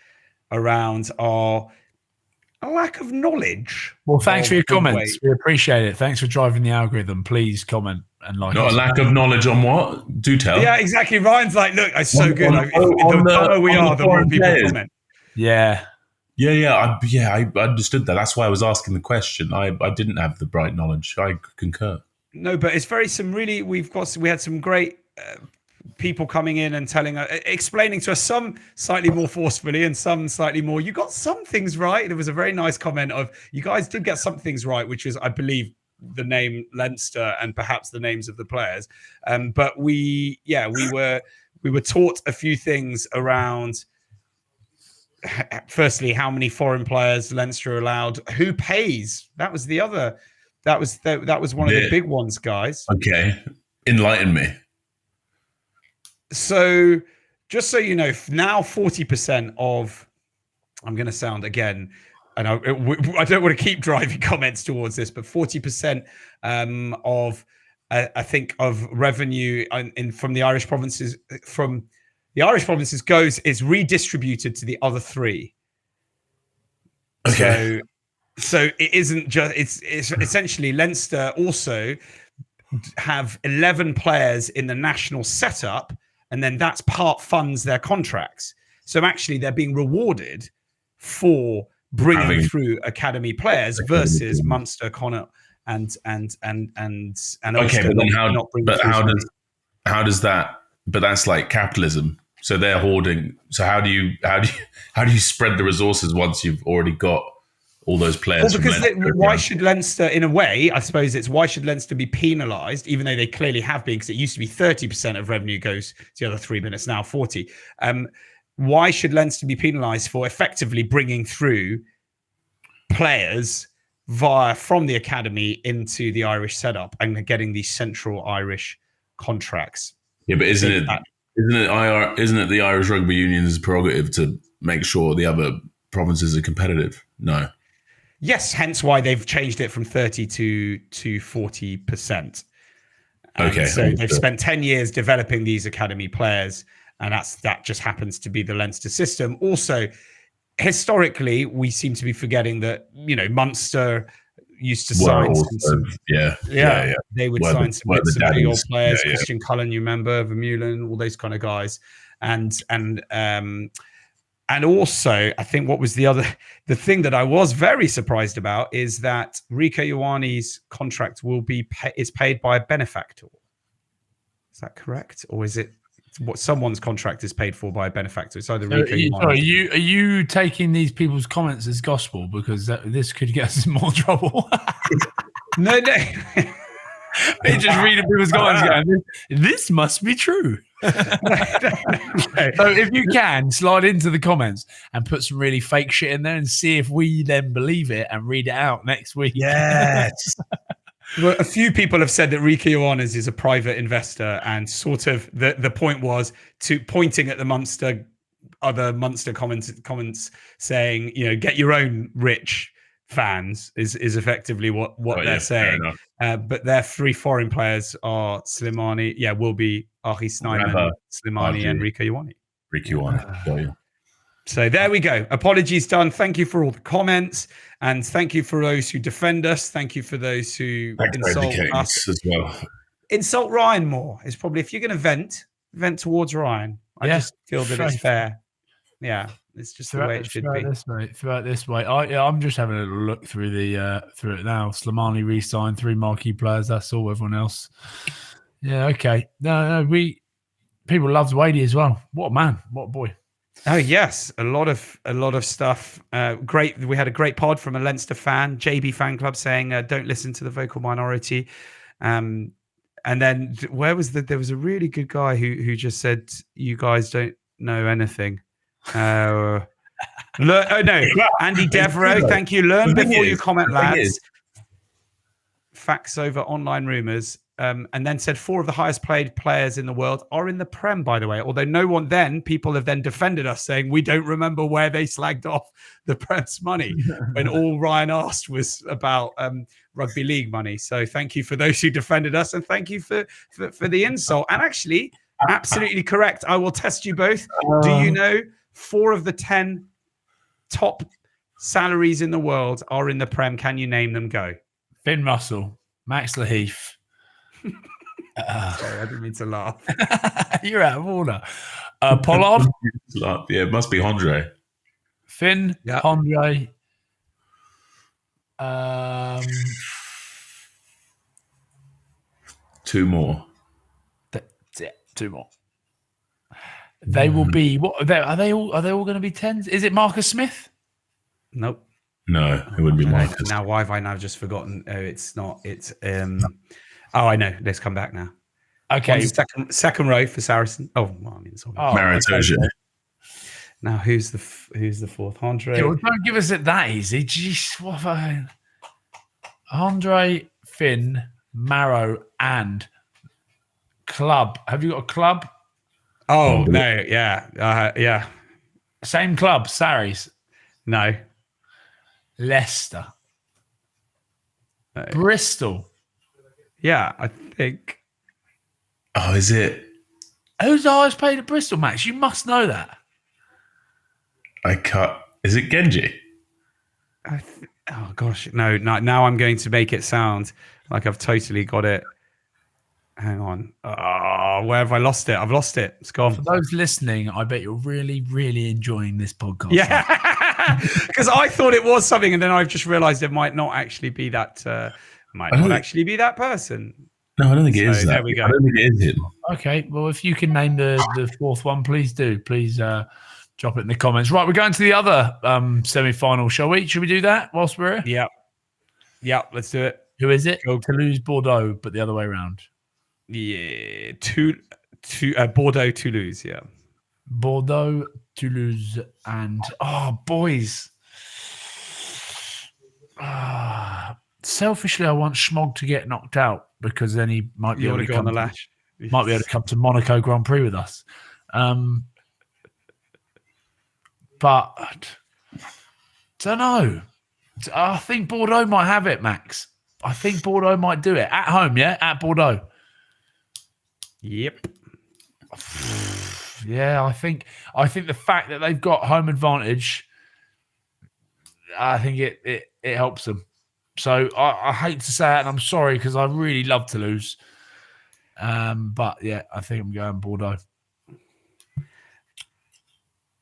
around our lack of knowledge. Well, thanks for your comments. We appreciate it. Thanks for driving the algorithm. Please comment and like. Not a lack of knowledge on what? Do tell. Yeah, exactly. Ryan's like, look, it's so good. The dumber we are, the more people comment. Yeah. I understood that. That's why I was asking the question. I didn't have the bright knowledge. I concur. No, but it's we had some great people coming in and explaining to us, some slightly more forcefully and some slightly more. You got some things right. There was a very nice comment of, you guys did get some things right, which was, I believe, the name Leinster and perhaps the names of the players. But we were taught a few things around. Firstly, how many foreign players Leinster allowed? Who pays? That was the other. That was one of the big ones, guys. Okay, enlighten me. So, just so you know, now 40% of. I'm going to sound again, and I don't want to keep driving comments towards this, but 40% of I think of revenue from the Irish provinces is redistributed to the other three. Okay. So it isn't just, it's essentially Leinster also have 11 players in the national setup, and then that's part funds their contracts. So actually they're being rewarded for bringing through academy players versus Munster, Connacht, and okay, but then how does that? But that's like capitalism. So they're hoarding. So how do you spread the resources once you've already got all those players? Well, because why should Leinster, in a way, I suppose it's why should Leinster be penalised, even though they clearly have been, because it used to be 30% of revenue goes to the other 3 minutes, now 40. Why should Leinster be penalised for effectively bringing through players from the academy into the Irish setup and getting these central Irish contracts? Yeah, but isn't it the Irish Rugby Union's prerogative to make sure the other provinces are competitive? No. Yes, hence why they've changed it from 30 to 40%. Okay. So they've spent 10 years developing these academy players, and that just happens to be the Leinster system. Also, historically, we seem to be forgetting that, Munster used to sign some. They would sign some very old players. Yeah. Christian Cullen, you remember, Vermeulen, all those kind of guys, and also I think what was the thing that I was very surprised about is that Rieko Ioane's contract is paid by a benefactor. Is that correct, or is it what someone's contract is paid for by a benefactor? It's either Rieko Ioane. Are you taking these people's comments as gospel, because this could get us in more trouble? No. They just reading people's comments going, this must be true. No. So if you can, slide into the comments and put some really fake shit in there and see if we then believe it and read it out next week. Yes. Well, a few people have said that Rieko Ioane is a private investor, and sort of the point was to pointing at the other Munster comments saying, get your own rich fans is effectively what they're saying. But their 3 foreign players are Slimani, will be Achi Snyman, Slimani, and Rieko Ioane. Rieko Ioane. So there we go. Apologies done. Thank you for all the comments, and thank you for those who defend us. Thank you for those who insult us as well. Insult Ryan more. It's probably, if you're going to vent towards Ryan. I just feel that it's fair. Yeah, it's just the way it should be. Throw it this way. I'm just having a little look through it now. Slimani re-signed 3 marquee players. That's all. Everyone else. Yeah. Okay. No. People loved Wadey as well. What a man. What a boy. Oh yes, a lot of stuff. Great. We had a great pod from a Leinster fan, JB Fan Club, saying, "Don't listen to the vocal minority." And then there was a really good guy who just said, "You guys don't know anything." No, Andy Devereaux, thank you. Learn before you comment, lads. Facts over online rumours. And then said 4 of the highest paid players in the world are in the Prem, by the way. Although people have then defended us saying we don't remember where they slagged off the Prem's money when all Ryan asked was about rugby league money. So thank you for those who defended us, and thank you for the insult. And actually, absolutely correct. I will test you both. Do you know 4 of the 10 top salaries in the world are in the Prem? Can you name them? Go. Finn Russell, Max Laheath. Sorry, I didn't mean to laugh. You're out of order. Pollard. Yeah, it must be Andre. Finn, Andre. 2 more. That's it. 2 more. They will be. What are they all? Are they all going to be 10s? Is it Marcus Smith? Nope. No, it wouldn't be Marcus. Now, why have I now just forgotten? Oh, it's not. It's Oh, I know. Let's come back now. Okay. Second row for Saracens. Oh, well, I mean, it's Maritoja. Okay. Now, who's the 4th? Andre. Yeah, well, don't give us it that easy. Jeez, what? Andre, Finn, Marrow, and club. Have you got a club? Oh no, yeah. Same club, Sarries. No. Leicester. No. Bristol. Yeah, I think. Oh, is it? Who's the highest paid at Bristol, Max? You must know that. I can't. Is it Genji? Oh gosh, no. Now I'm going to make it sound like I've totally got it. Hang on. Oh, where have I lost it? I've lost it. It's gone. For those listening, I bet you're really, really enjoying this podcast. Yeah, because I thought it was something, and then I've just realised it might not actually be that. Might not actually be that person. No, I don't think it is that. There we go. I don't think it is him. Okay, well, if you can name the 4th one, please do. Please drop it in the comments. Right, we're going to the other semi-final, shall we? Should we do that whilst we're here? Yeah, let's do it. Who is it? Go. Toulouse, Bordeaux, but the other way around. Yeah, Bordeaux, Toulouse, yeah. Bordeaux, Toulouse, and boys. Selfishly, I want Schmog to get knocked out because then he might be able to come on the lash. Might be able to come to Monaco Grand Prix with us. But don't know. I think Bordeaux might have it, Max. I think Bordeaux might do it at home. Yeah, at Bordeaux. Yep. Yeah, I think the fact that they've got home advantage, I think it helps them. So I hate to say it, and I'm sorry because I really love Toulouse. But yeah, I think I'm going Bordeaux.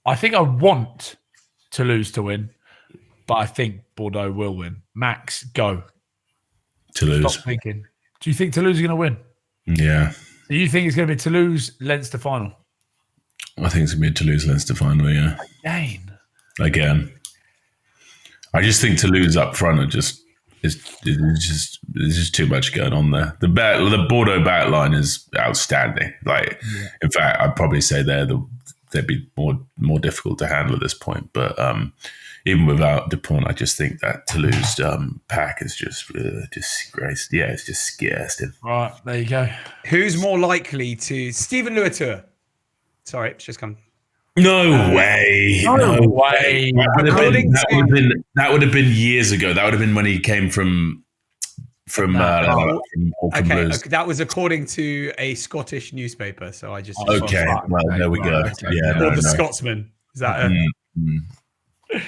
I think I want Toulouse to win, but I think Bordeaux will win. Max, go. Toulouse. Stop thinking. Do you think Toulouse is going to win? Yeah. Do you think it's going to be Toulouse Leinster final? I think it's going to be a Toulouse Leinster final, yeah. Again. I just think Toulouse up front are just there's just too much going on there. The Bordeaux back line is outstanding. In fact, I'd probably say they'd be more difficult to handle at this point. But even without Dupont, I just think that Toulouse pack is just disgraced. Yeah, it's just disgusting. Right, there you go. Who's more likely to Stephen Louateur? Sorry, it's just come. No way. No way. That would have been years ago. That would have been when he came from Auckland Blues. That was according to a Scottish newspaper. So I just Well, there we go. Okay. Yeah, or the Scotsman. Is that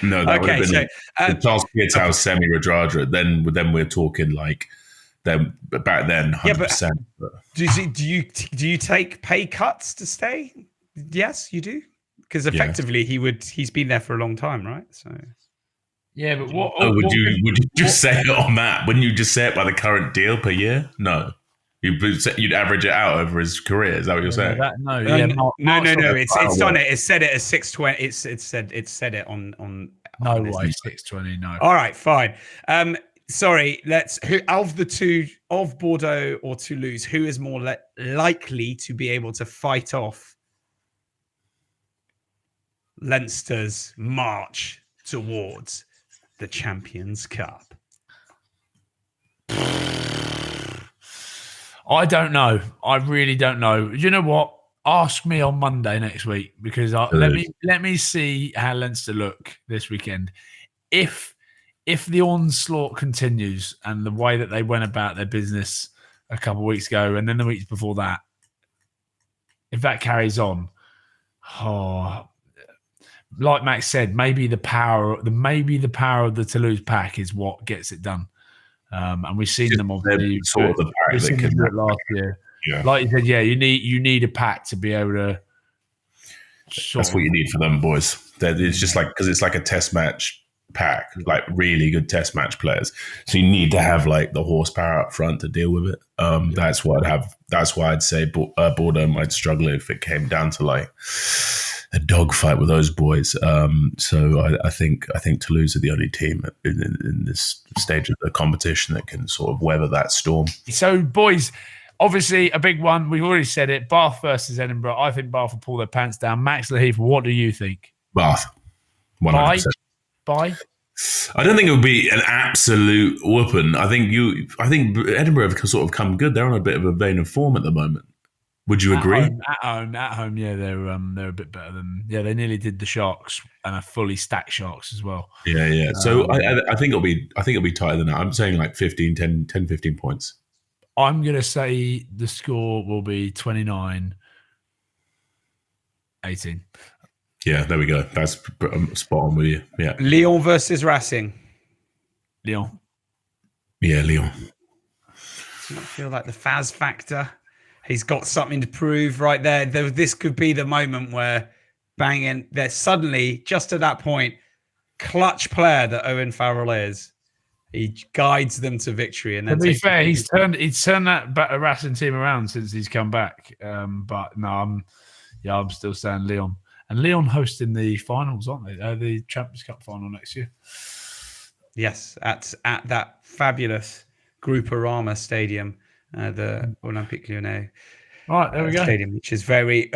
No, that would have been the Charles Piatow semi Radradra. Then we're talking like then back then 100%. Do you take pay cuts to stay? Yes, you do. Because effectively he's been there for a long time, right? So yeah, but would you just say it on that? Wouldn't you just say it by the current deal per year? No. You'd average it out over his career. Is that what you're saying? No. It's done it. It's said it as 620. It's said it on. No way, 620. No. All right, fine. Sorry. Who of the two of Bordeaux or Toulouse, who is more likely to be able to fight off Leinster's march towards the Champions Cup? I don't know. I really don't know. You know what? Ask me on Monday next week because let me see how Leinster look this weekend. If the onslaught continues and the way that they went about their business a couple of weeks ago and then the weeks before that, if that carries on, like Max said, maybe the power of the Toulouse pack is what gets it done. And we've seen them obviously sort of the pack that can last year. Yeah. Like you said, you need a pack to be able to. That's what you need for them boys. It's just like because it's like a test match pack, like really good test match players. So you need to have like the horsepower up front to deal with it. That's what I'd have. That's why I'd say Bordeaux might struggle if it came down to like a dogfight with those boys. So I think Toulouse are the only team in this stage of the competition that can sort of weather that storm. So boys, obviously a big one. We've already said it. Bath versus Edinburgh. I think Bath will pull their pants down. Max Laheath, what do you think? Bath, 100%. Bye. I don't think it would be an absolute whooping. I think Edinburgh have sort of come good. They're on a bit of a vein of form at the moment. Would you agree? At home, yeah, they're a bit better than they nearly did the Sharks and a fully stacked Sharks as well. Yeah. So I think it'll be tighter than that. I'm saying like 10, 15 points. I'm gonna say the score will be 29-18. Yeah, there we go. That's spot on with you. Yeah. Lyon versus Racing. Lyon. Yeah, Lyon. Does not feel like the Faz factor. He's got something to prove right there. This could be the moment where banging. They're suddenly, just at that point, clutch player that Owen Farrell is. He guides them to victory. And then to be fair, he's turned that Racing team around since he's come back. But no, I'm still saying Lyon. And Lyon hosting the finals, aren't they? The Champions Cup final next year. Yes, at that fabulous Groupama Stadium, the Olympique Lyonnais. Right, there we go. Stadium, which is very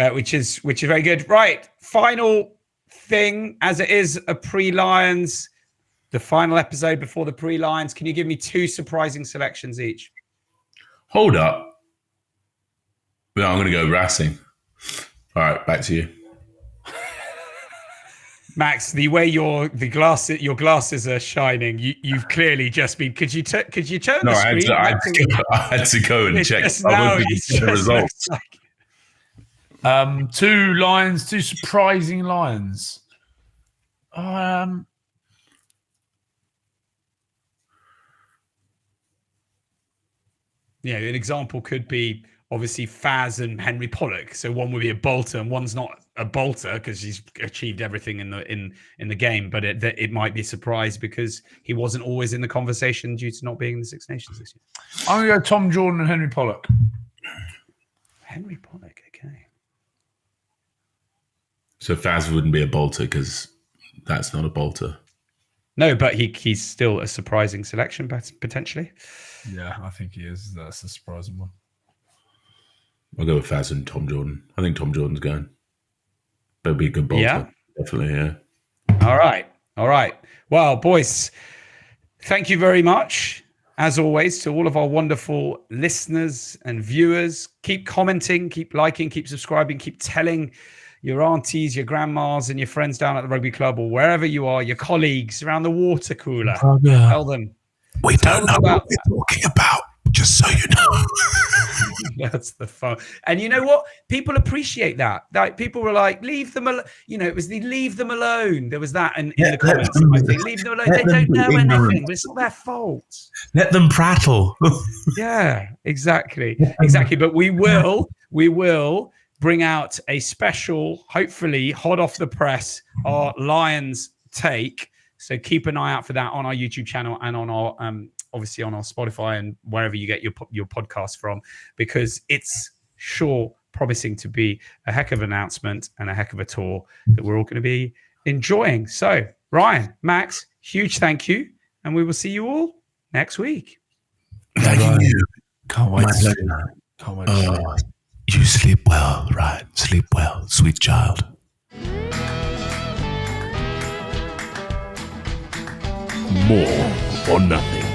good. Right, final thing, as it is a pre-Lions, the final episode before the pre-Lions. Can you give me two surprising selections each? Hold up. No, I'm going to go Racing. All right, back to you. Max, the way your glasses are shining, you've clearly just been. Could you turn the screen? I had to go and check the results. Two surprising Lions. Yeah, an example could be obviously Faz and Henry Pollock. So one would be a bolter, and one's not a bolter because he's achieved everything in the game. But it might be a surprise because he wasn't always in the conversation due to not being in the Six Nations this year. I'm going to go Tom Jordan and Henry Pollock. Henry Pollock, okay. So Faz wouldn't be a bolter because that's not a bolter. No, but he's still a surprising selection, potentially. Yeah, I think he is. That's a surprising one. I'll go with Faz and Tom Jordan. I think Tom Jordan's going. That'd be a good bolter. Yeah? Definitely, yeah. All right. All right. Well, boys, thank you very much. As always, to all of our wonderful listeners and viewers, keep commenting, keep liking, keep subscribing, keep telling your aunties, your grandmas, and your friends down at the rugby club or wherever you are, your colleagues around the water cooler. Tell them. We don't know what we're talking about, just so you know. That's the fun. And you know what? People appreciate that. Like people were like, leave them alone. You know, it was the leave them alone. There was that in the comments. I think leave them alone. They don't know anything, but it's not their fault. Let them prattle. Yeah, exactly. Exactly. But we will bring out a special, hopefully hot off the press, our Lions take. So keep an eye out for that on our YouTube channel and on our obviously on our Spotify and wherever you get your podcast from, because it's sure promising to be a heck of an announcement and a heck of a tour that we're all going to be enjoying. So Ryan, Max, huge thank you, and we will see you all next week. Thank you. Can't wait. Can't wait. You sleep well, Ryan. Sleep well, sweet child. More or nothing.